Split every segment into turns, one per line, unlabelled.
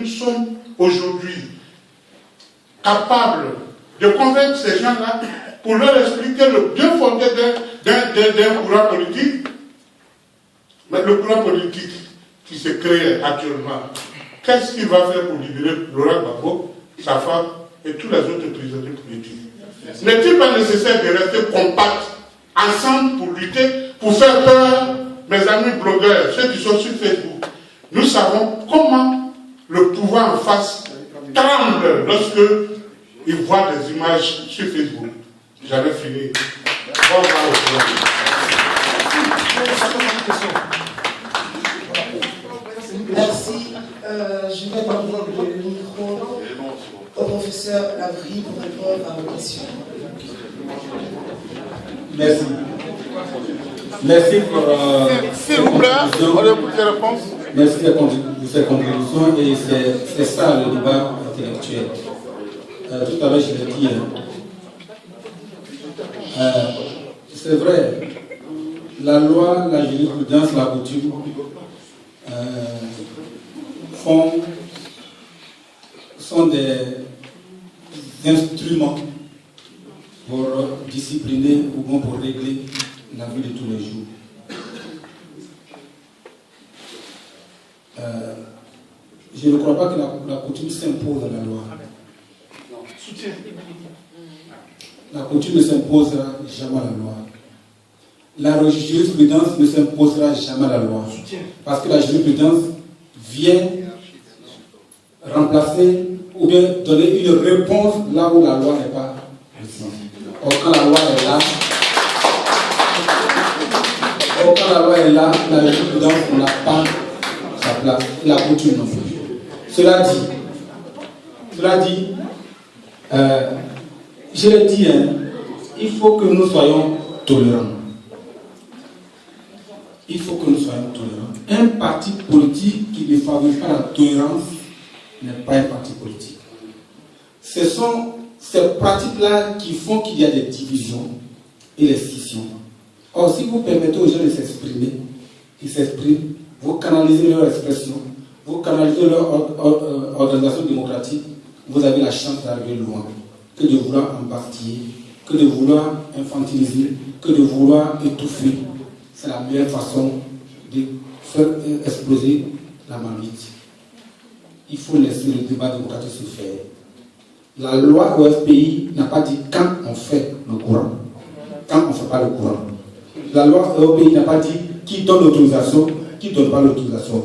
nous sommes aujourd'hui capables de convaincre ces gens-là pour leur expliquer le bien fondé d'un courant politique. Mais le courant politique qui se crée actuellement, qu'est-ce qu'il va faire pour libérer Laurent Gbagbo, sa femme et tous les autres prisonniers politiques? N'est-il pas nécessaire de rester compacts ensemble pour lutter, pour faire peur, mes amis blogueurs, ceux qui sont sur Facebook? Nous savons comment le pouvoir en face tremble lorsque il voit des images sur Facebook. J'avais fini. Au revoir.
Merci. Je vais donner le micro au professeur Lavry pour répondre à vos questions.
Merci. Merci pour
s'il vous plaît, on écoute les réponses.
Merci pour ces contributions et c'est ça le débat intellectuel. Tout à l'heure, je l'ai dit. C'est vrai, la loi, la jurisprudence, la coutume sont des instruments pour discipliner ou bon pour régler la vie de tous les jours. Je ne crois pas que la coutume s'impose à la loi. La coutume ne s'imposera jamais à la loi. La jurisprudence ne s'imposera jamais à la loi. Parce que la jurisprudence vient remplacer ou bien donner une réponse là où la loi n'est pas présente. Or, quand la loi est là, la jurisprudence n'a pas sa place, la coutume non plus. Cela dit, je l'ai dit, il faut que nous soyons tolérants. Il faut que nous soyons tolérants. Un parti politique qui ne favorise pas la tolérance n'est pas un parti politique. Ce sont ces pratiques-là qui font qu'il y a des divisions et des scissions. Or, si vous permettez aux gens de s'exprimer, ils s'expriment, vous canalisez leur expression, vous canalisez leur organisation démocratique, vous avez la chance d'arriver loin, que de vouloir embastiller, que de vouloir infantiliser, que de vouloir étouffer. C'est la meilleure façon de faire exploser la marmite. Il faut laisser le débat démocratique se faire. La loi OFPI n'a pas dit quand on fait le courant, quand on ne fait pas le courant. La loi OFPI n'a pas dit qui donne l'autorisation, qui ne donne pas l'autorisation.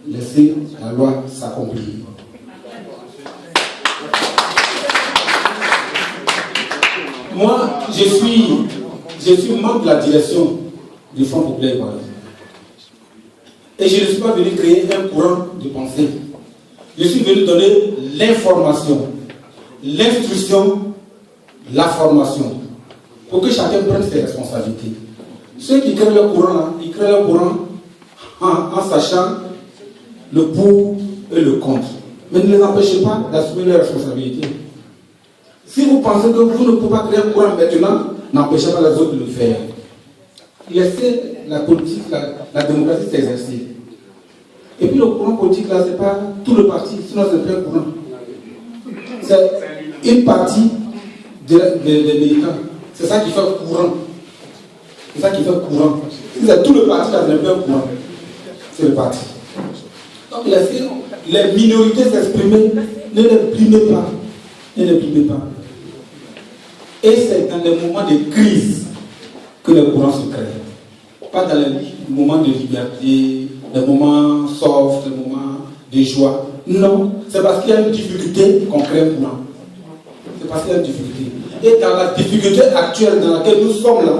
Laissez la loi s'accomplir. Moi, je suis membre de la direction du Front populaire ivoirien. Et je ne suis pas venu créer un courant de pensée. Je suis venu donner l'information, l'instruction, la formation, pour que chacun prenne ses responsabilités. Ceux qui créent le courant, là, ils créent le courant en sachant le pour et le contre. Mais ne les empêchez pas d'assumer leurs responsabilités. Si vous pensez que vous ne pouvez pas créer un courant maintenant, n'empêchez pas les autres de le faire. Laissez la politique, la démocratie s'exercer. Et puis le courant politique, là, ce n'est pas tout le parti, sinon c'est un courant. C'est une partie des militants. C'est ça qui fait courant. C'est ça qui fait courant. Si c'est tout le parti, là, ce n'est pas un courant. C'est le parti. Donc laissez les minorités s'exprimer, ne les primez pas. Ne les primez pas. Et c'est dans les moments de crise que le courant se crée. Pas dans les moments de liberté, les moments soft, les moments de joie. Non, c'est parce qu'il y a une difficulté qu'on crée un courant. C'est parce qu'il y a une difficulté. Et dans la difficulté actuelle dans laquelle nous sommes là,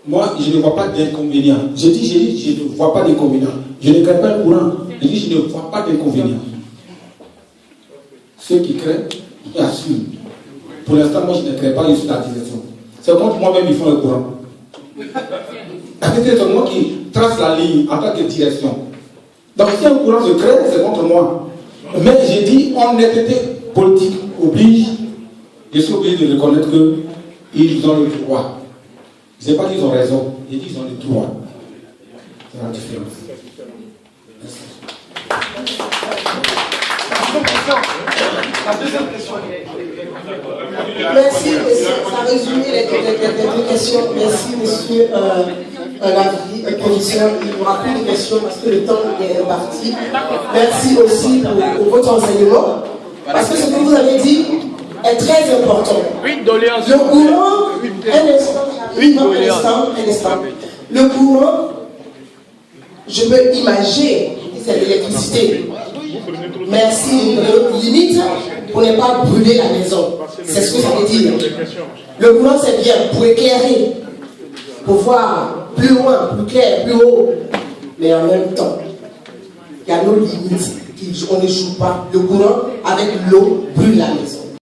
moi, je ne vois pas d'inconvénient. Je ne vois pas d'inconvénient. Je ne crée pas un courant. Je dis, je ne vois pas d'inconvénient. Ceux qui créent, ils assument. Pour l'instant, moi, je ne crée pas, je suis dans la direction. C'est contre moi-même, ils font le courant. C'est moi qui trace la ligne en tant que direction. Donc, si un courant se crée, c'est contre moi. Mais j'ai dit, honnêteté politique oblige, je suis obligé de reconnaître qu'ils ont le droit. Je n'ai pas dit qu'ils ont raison, j'ai dit qu'ils ont le droit. C'est la différence. Merci.
Merci, ça résume les deux questions. Merci, monsieur Lavry, professeur. Il y aura plus de questions parce que le temps est parti. Merci aussi pour votre enseignement. Parce que ce que vous avez dit est très important. Le courant, un instant. Le courant, je peux imaginer que c'est l'électricité. Merci, limite pour ne pas brûler la maison. C'est ce que ça veut dire. Le courant, c'est bien pour éclairer, pour voir plus loin, plus clair, plus haut. Mais en même temps, il y a nos limites. On ne joue pas. Le courant, avec l'eau, brûle la maison.